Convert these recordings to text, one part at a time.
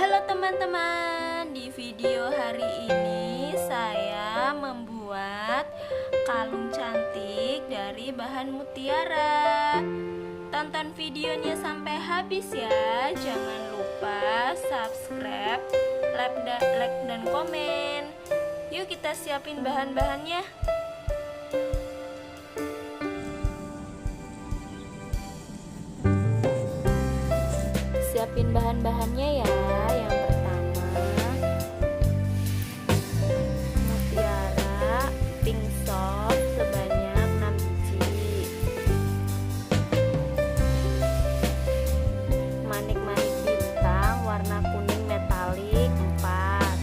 Halo teman-teman, di video hari ini saya membuat kalung cantik dari bahan mutiara. Tonton videonya sampai habis ya. Jangan lupa subscribe, like dan komen. Yuk kita siapin bahan-bahannya. Siapin bahan-bahannya ya. Yang pertama, mutiara pink soft sebanyak 6 biji, manik-manik bintang warna kuning metalik 4,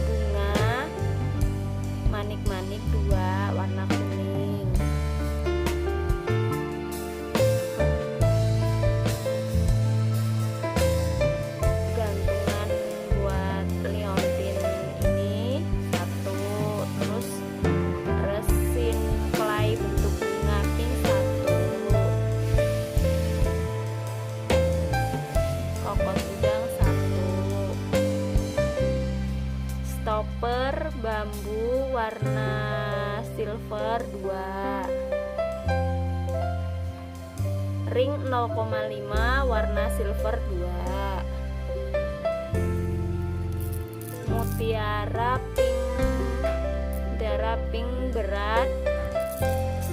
bunga manik-manik 2 warna kuning, stopper bambu warna silver 2, ring 0,5 warna silver 2, mutiara pink berat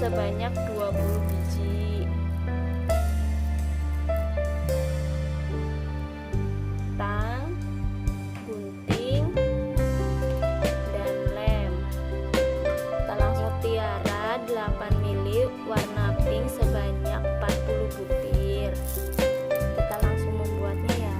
sebanyak 20 biji, tang, gunting, dan lem. Talang mutiara 8 mili warna pink sebanyak 40 butir. Kita langsung membuatnya ya.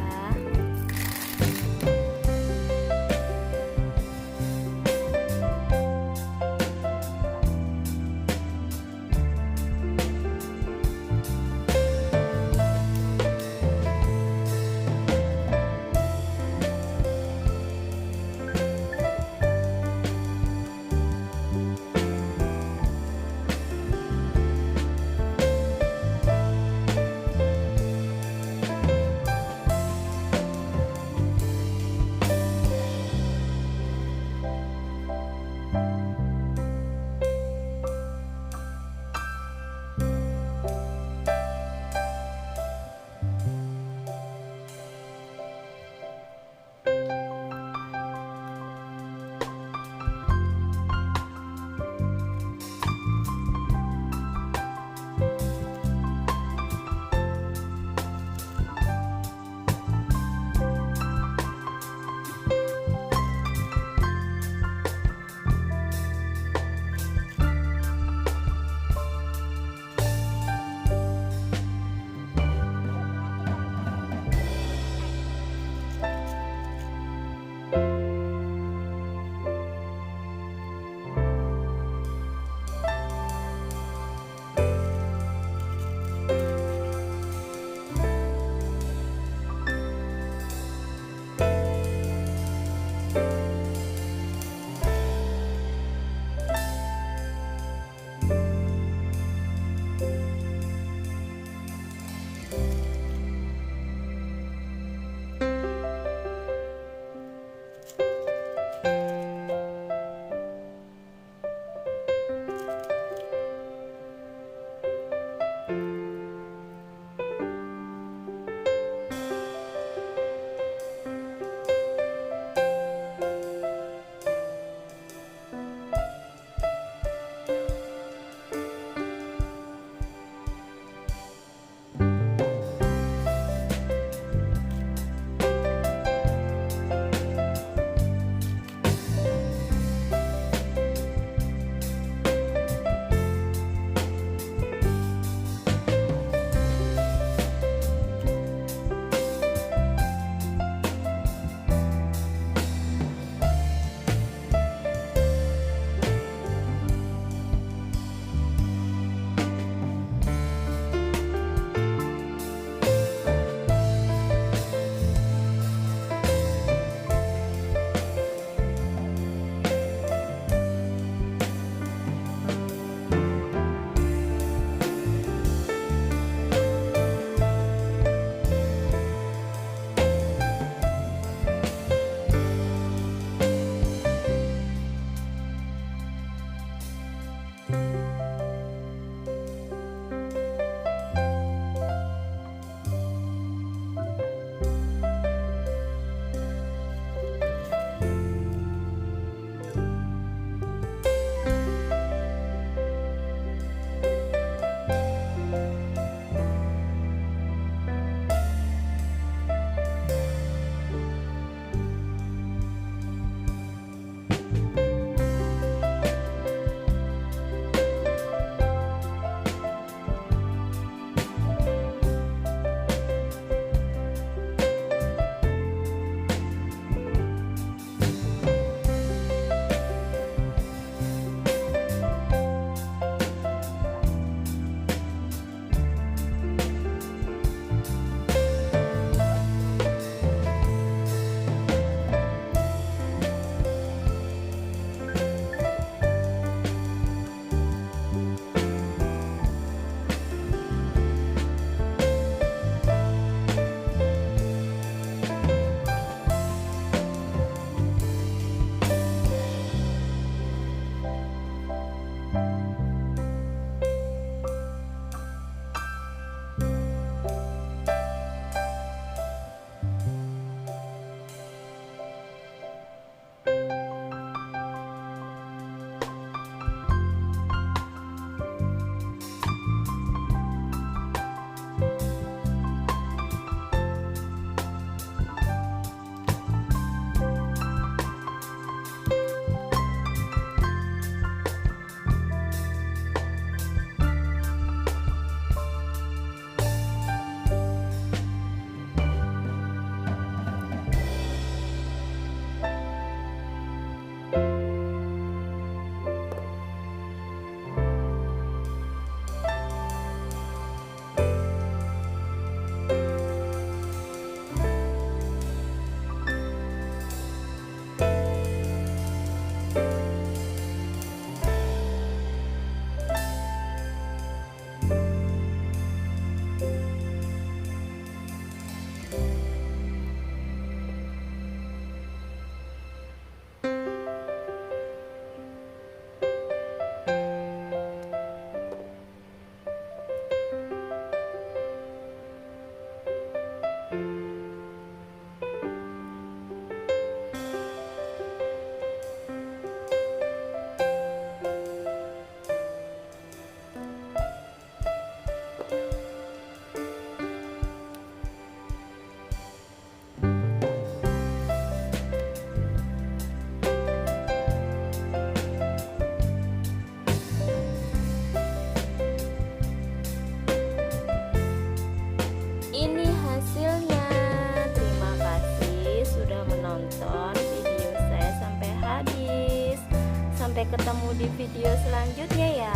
Sampai ketemu di video selanjutnya ya.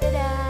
Dadah.